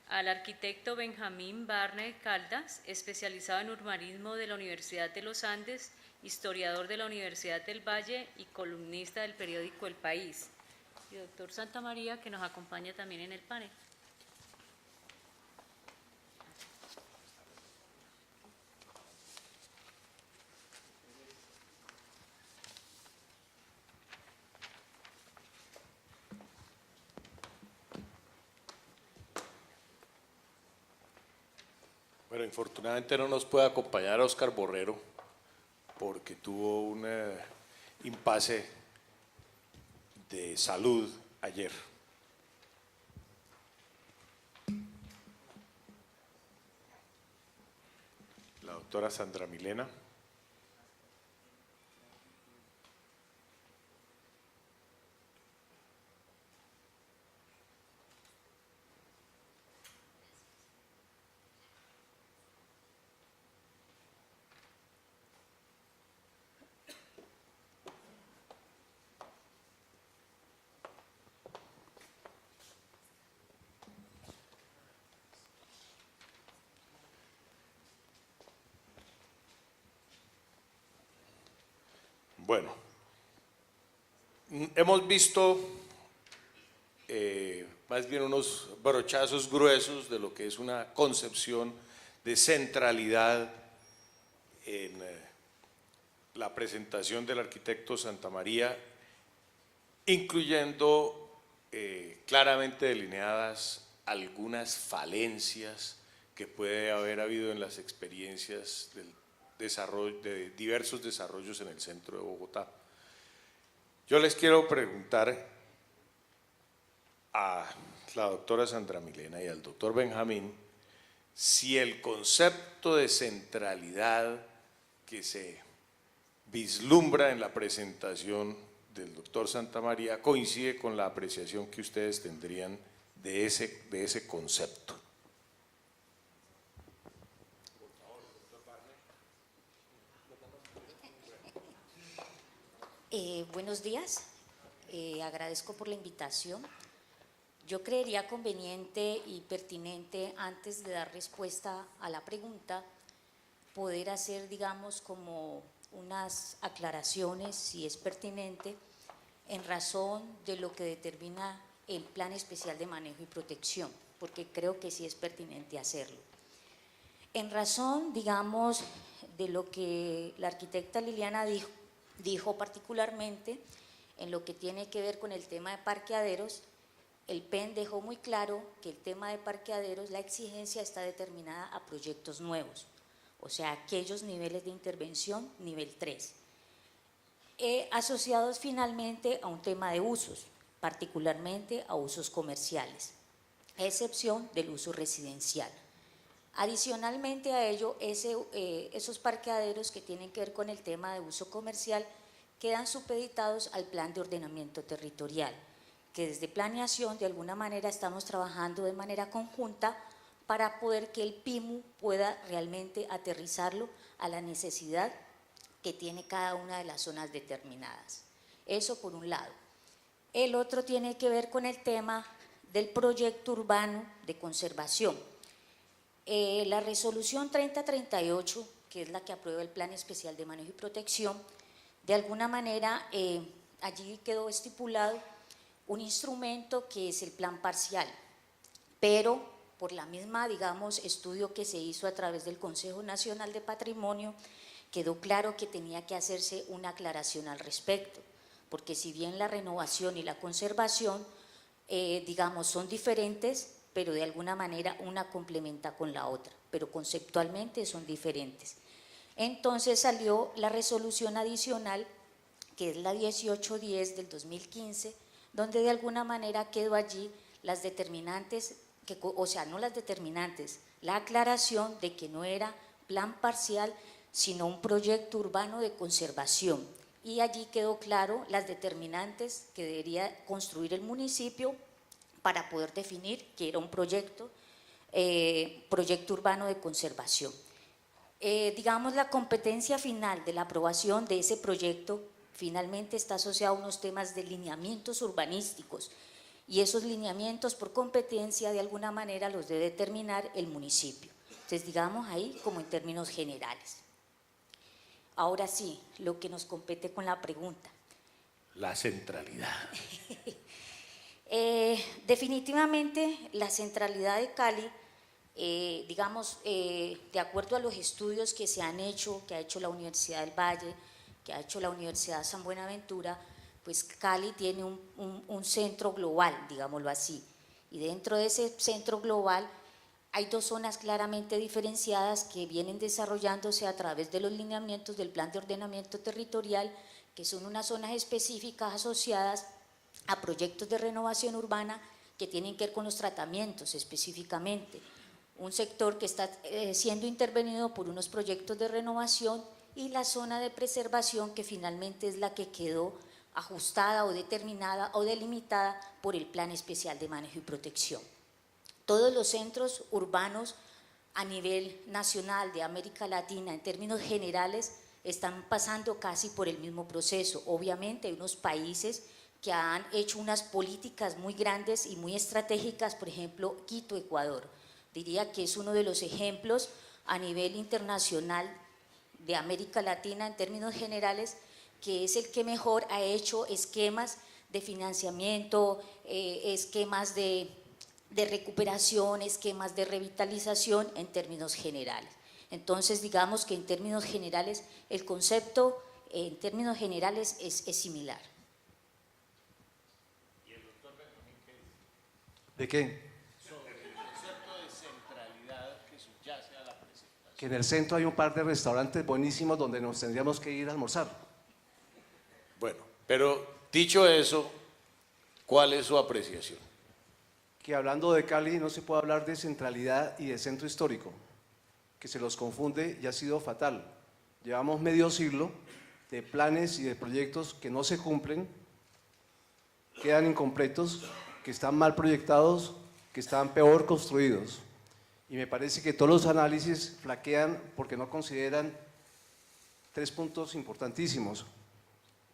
al arquitecto Benjamín Barne Caldas, especializado en urbanismo de la Universidad de los Andes, historiador de la Universidad del Valle y columnista del periódico El País, y doctor Santamaría, que nos acompaña también en el panel. Bueno, infortunadamente no nos puede acompañar Óscar Borrero porque tuvo un impasse de salud ayer. La doctora Sandra Milena. Bueno, hemos visto más bien unos brochazos gruesos de lo que es una concepción de centralidad en la presentación del arquitecto Santamaría, incluyendo claramente delineadas algunas falencias que puede haber habido en las experiencias del desarrollo, de diversos desarrollos en el centro de Bogotá. Yo les quiero preguntar a la doctora Sandra Milena y al doctor Benjamín si el concepto de centralidad que se vislumbra en la presentación del doctor Santamaría coincide con la apreciación que ustedes tendrían de ese concepto. Buenos días, agradezco por la invitación. Yo creería conveniente y pertinente, antes de dar respuesta a la pregunta, poder hacer, digamos, como unas aclaraciones, si es pertinente, en razón de lo que determina el Plan Especial de Manejo y Protección, porque creo que sí es pertinente hacerlo. En razón, digamos, de lo que la arquitecta Liliana dijo particularmente en lo que tiene que ver con el tema de parqueaderos, el PEN dejó muy claro que el tema de parqueaderos, la exigencia está determinada a proyectos nuevos, o sea, aquellos niveles de intervención nivel 3, asociados finalmente a un tema de usos, particularmente a usos comerciales, a excepción del uso residencial. Adicionalmente a ello, esos parqueaderos que tienen que ver con el tema de uso comercial quedan supeditados al plan de ordenamiento territorial, que desde planeación de alguna manera estamos trabajando de manera conjunta para poder que el PIMU pueda realmente aterrizarlo a la necesidad que tiene cada una de las zonas determinadas. Eso por un lado. El otro tiene que ver con el tema del proyecto urbano de conservación. La resolución 3038, que es la que aprueba el Plan Especial de Manejo y Protección, de alguna manera allí quedó estipulado un instrumento que es el plan parcial, pero por la misma, digamos, estudio que se hizo a través del Consejo Nacional de Patrimonio, quedó claro que tenía que hacerse una aclaración al respecto, porque si bien la renovación y la conservación, digamos, son diferentes, pero de alguna manera una complementa con la otra, pero conceptualmente son diferentes. Entonces salió la resolución adicional, que es la 1810 del 2015, donde de alguna manera quedó allí las determinantes, o sea, no las determinantes, la aclaración de que no era plan parcial, sino un proyecto urbano de conservación. Y allí quedó claro las determinantes que debería construir el municipio para poder definir que era un proyecto urbano de conservación. Digamos, la competencia final de la aprobación de ese proyecto finalmente está asociado a unos temas de lineamientos urbanísticos y esos lineamientos por competencia de alguna manera los debe determinar el municipio. Entonces, digamos ahí como en términos generales. Ahora sí, lo que nos compete con la pregunta. La centralidad. Definitivamente la centralidad de Cali, digamos, de acuerdo a los estudios que se han hecho, que ha hecho la Universidad del Valle, que ha hecho la Universidad de San Buenaventura, pues Cali tiene un centro global, digámoslo así, y dentro de ese centro global hay dos zonas claramente diferenciadas que vienen desarrollándose a través de los lineamientos del Plan de Ordenamiento Territorial, que son unas zonas específicas asociadas a proyectos de renovación urbana que tienen que ver con los tratamientos específicamente. Un sector que está siendo intervenido por unos proyectos de renovación y la zona de preservación que finalmente es la que quedó ajustada o determinada o delimitada por el Plan Especial de Manejo y Protección. Todos los centros urbanos a nivel nacional de América Latina, en términos generales, están pasando casi por el mismo proceso. Obviamente hay unos países que han hecho unas políticas muy grandes y muy estratégicas, por ejemplo, Quito, Ecuador. Diría que es uno de los ejemplos a nivel internacional de América Latina en términos generales, que es el que mejor ha hecho esquemas de financiamiento, esquemas de recuperación, esquemas de revitalización en términos generales. Entonces, digamos que en términos generales, el concepto en términos generales es similar. ¿Y el doctor Benjamín qué dice? ¿De qué? Sobre el concepto de centralidad que subyace a la presentación. Que en el centro hay un par de restaurantes buenísimos donde nos tendríamos que ir a almorzar. Bueno, pero dicho eso, ¿cuál es su apreciación? Que hablando de Cali no se puede hablar de centralidad y de centro histórico, que se los confunde y ha sido fatal. Llevamos medio siglo de planes y de proyectos que no se cumplen, quedan incompletos, que están mal proyectados, que están peor construidos. Y me parece que todos los análisis flaquean porque no consideran tres puntos importantísimos.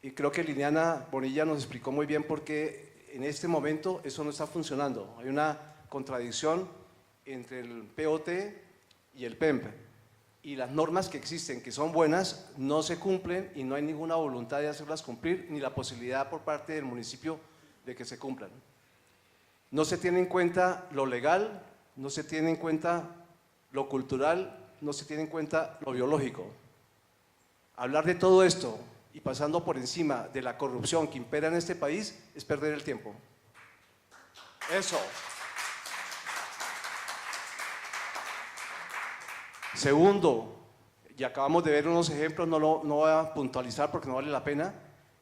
Y creo que Liliana Bonilla nos explicó muy bien por qué en este momento eso no está funcionando. Hay una contradicción entre el POT y el PEMP. Y las normas que existen, que son buenas, no se cumplen y no hay ninguna voluntad de hacerlas cumplir, ni la posibilidad por parte del municipio de que se cumplan. No se tiene en cuenta lo legal, no se tiene en cuenta lo cultural, no se tiene en cuenta lo biológico. Hablar de todo esto y pasando por encima de la corrupción que impera en este país es perder el tiempo. Eso. Segundo, y acabamos de ver unos ejemplos, no voy a puntualizar porque no vale la pena,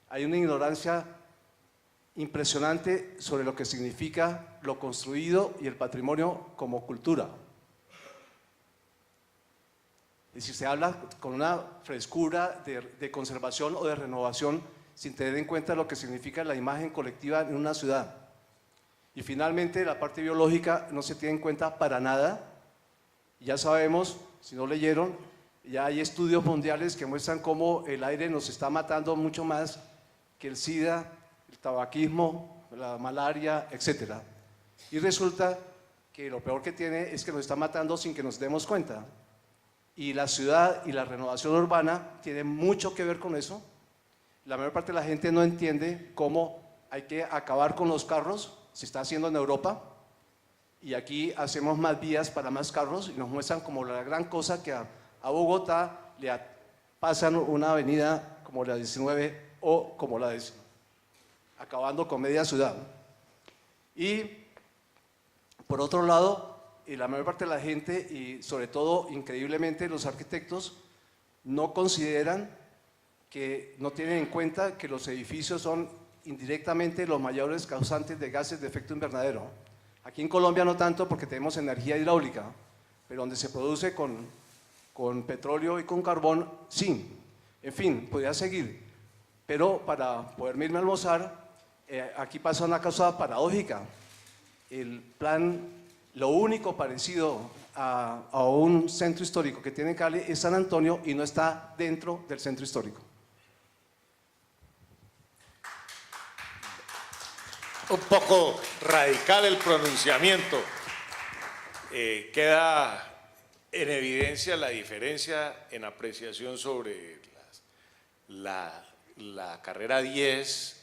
hay una ignorancia impresionante sobre lo que significa lo construido y el patrimonio como cultura. Y si se habla con una frescura de conservación o de renovación sin tener en cuenta lo que significa la imagen colectiva en una ciudad. Y finalmente la parte biológica no se tiene en cuenta para nada. Ya sabemos, si no leyeron, ya hay estudios mundiales que muestran cómo el aire nos está matando mucho más que el SIDA, el tabaquismo, la malaria, etc. Y resulta que lo peor que tiene es que nos está matando sin que nos demos cuenta. Y la ciudad y la renovación urbana tienen mucho que ver con eso. La mayor parte de la gente no entiende cómo hay que acabar con los carros, se está haciendo en Europa, y aquí hacemos más vías para más carros y nos muestran como la gran cosa que a Bogotá le pasan una avenida como la 19 o como la 10, acabando con media ciudad. Y por otro lado, la mayor parte de la gente y sobre todo increíblemente los arquitectos no consideran que no tienen en cuenta que los edificios son indirectamente los mayores causantes de gases de efecto invernadero. Aquí en Colombia no tanto porque tenemos energía hidráulica, pero donde se produce con petróleo y con carbón, sí. En fin, podría seguir. Pero para poderme irme a almorzar, aquí pasa una cosa paradójica. El plan, lo único parecido a un centro histórico que tiene Cali es San Antonio y no está dentro del centro histórico. un poco radical el pronunciamiento. Queda en evidencia la diferencia en apreciación sobre la carrera 10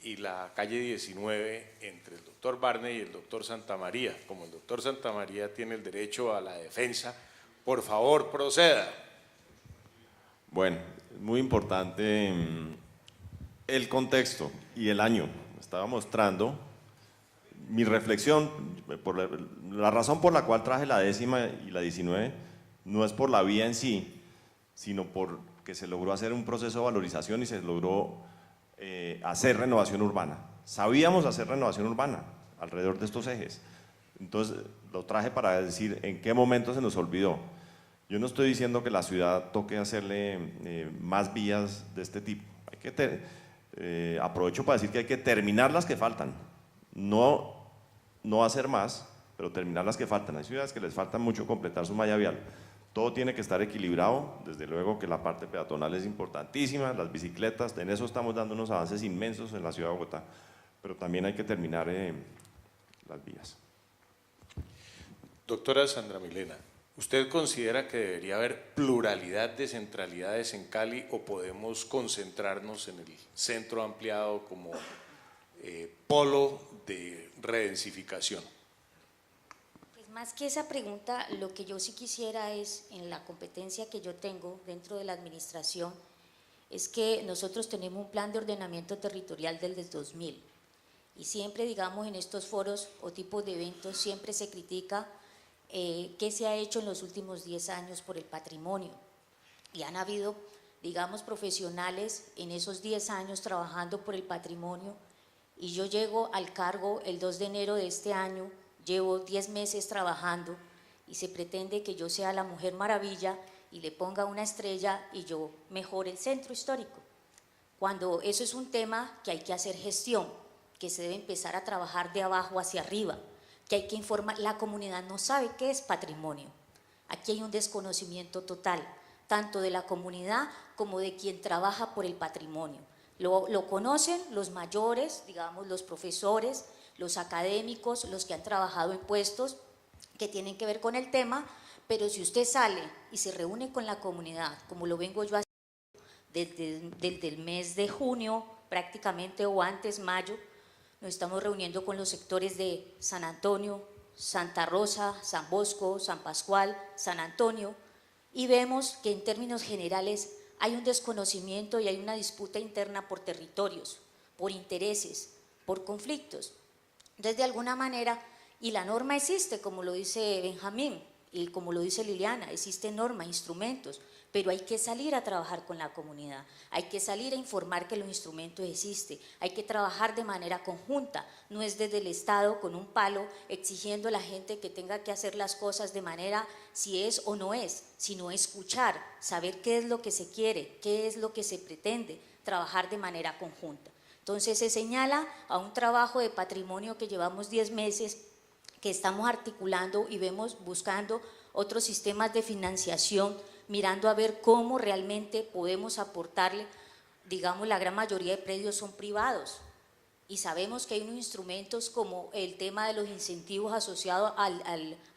y la calle 19 entre el doctor Barney y el doctor Santamaría. Como el doctor Santamaría tiene el derecho a la defensa, por favor, proceda. Bueno, muy importante el contexto y el año. Estaba mostrando mi reflexión, la razón por la cual traje la 10ª y la 19 no es por la vía en sí, sino porque se logró hacer un proceso de valorización y se logró hacer renovación urbana. Sabíamos hacer renovación urbana alrededor de estos ejes. Entonces lo traje para decir en qué momento se nos olvidó. Yo no estoy diciendo que la ciudad toque hacerle más vías de este tipo. Hay que aprovecho para decir que hay que terminar las que faltan. No hacer más, pero terminar las que faltan. Hay ciudades que les falta mucho completar su malla vial. Todo tiene que estar equilibrado, desde luego que la parte peatonal es importantísima, las bicicletas, en eso estamos dando unos avances inmensos en la ciudad de Bogotá, pero también hay que terminar las vías. Doctora Sandra Milena, ¿usted considera que debería haber pluralidad de centralidades en Cali o podemos concentrarnos en el centro ampliado como polo de redensificación? Más que esa pregunta, lo que yo sí quisiera es, en la competencia que yo tengo dentro de la administración, es que nosotros tenemos un plan de ordenamiento territorial del 2000 y siempre, digamos, en estos foros o tipos de eventos siempre se critica qué se ha hecho en los últimos 10 años por el patrimonio, y han habido, digamos, profesionales en esos 10 años trabajando por el patrimonio, y yo llego al cargo el 2 de enero de este año. Llevo 10 meses trabajando y se pretende que yo sea la Mujer Maravilla y le ponga una estrella y yo mejore el centro histórico, cuando eso es un tema que hay que hacer gestión, que se debe empezar a trabajar de abajo hacia arriba, que hay que informar. La comunidad no sabe qué es patrimonio. Aquí hay un desconocimiento total, tanto de la comunidad como de quien trabaja por el patrimonio. Lo conocen los mayores, digamos, los profesores, los académicos, los que han trabajado en puestos que tienen que ver con el tema, pero si usted sale y se reúne con la comunidad, como lo vengo yo haciendo desde el mes de junio prácticamente, o antes, mayo, nos estamos reuniendo con los sectores de San Antonio, Santa Rosa, San Bosco, San Pascual, San Antonio, y vemos que en términos generales hay un desconocimiento y hay una disputa interna por territorios, por intereses, por conflictos. Entonces, de alguna manera, y la norma existe, como lo dice Benjamín y como lo dice Liliana, existen normas, instrumentos, pero hay que salir a trabajar con la comunidad, hay que salir a informar que los instrumentos existen, hay que trabajar de manera conjunta, no es desde el Estado con un palo exigiendo a la gente que tenga que hacer las cosas de manera si es o no es, sino escuchar, saber qué es lo que se quiere, qué es lo que se pretende, trabajar de manera conjunta. Entonces se señala a un trabajo de patrimonio que llevamos 10 meses, que estamos articulando y buscando otros sistemas de financiación, mirando a ver cómo realmente podemos aportarle. Digamos, la gran mayoría de predios son privados y sabemos que hay unos instrumentos como el tema de los incentivos asociados a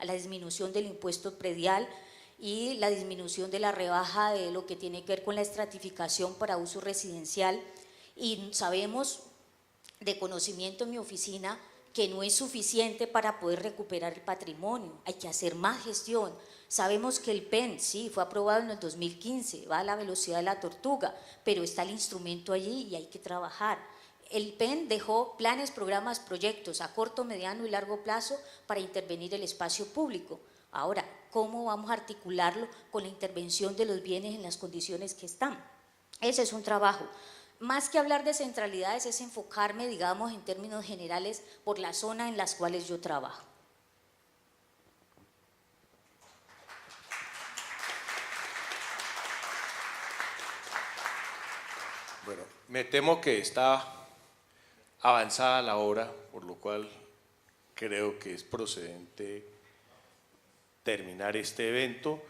la disminución del impuesto predial y la disminución de la rebaja de lo que tiene que ver con la estratificación para uso residencial. Y sabemos de conocimiento en mi oficina que no es suficiente para poder recuperar el patrimonio, hay que hacer más gestión. Sabemos que el PEN, sí, fue aprobado en el 2015, va a la velocidad de la tortuga, pero está el instrumento allí y hay que trabajar. El PEN dejó planes, programas, proyectos a corto, mediano y largo plazo para intervenir el espacio público. Ahora, ¿cómo vamos a articularlo con la intervención de los bienes en las condiciones que están? Ese es un trabajo. Más que hablar de centralidades es enfocarme, digamos, en términos generales por la zona en las cuales yo trabajo. Bueno, me temo que está avanzada la hora, por lo cual creo que es procedente terminar este evento,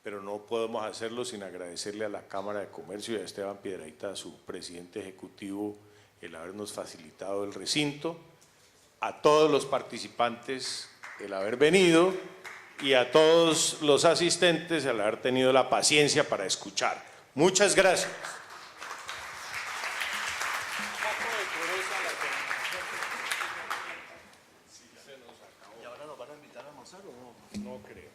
pero no podemos hacerlo sin agradecerle a la Cámara de Comercio y a Esteban Piedrahita, su presidente ejecutivo, el habernos facilitado el recinto, a todos los participantes el haber venido y a todos los asistentes el haber tenido la paciencia para escuchar. Muchas gracias. ¿Y ahora nos van a invitar a almorzar o no? No creo.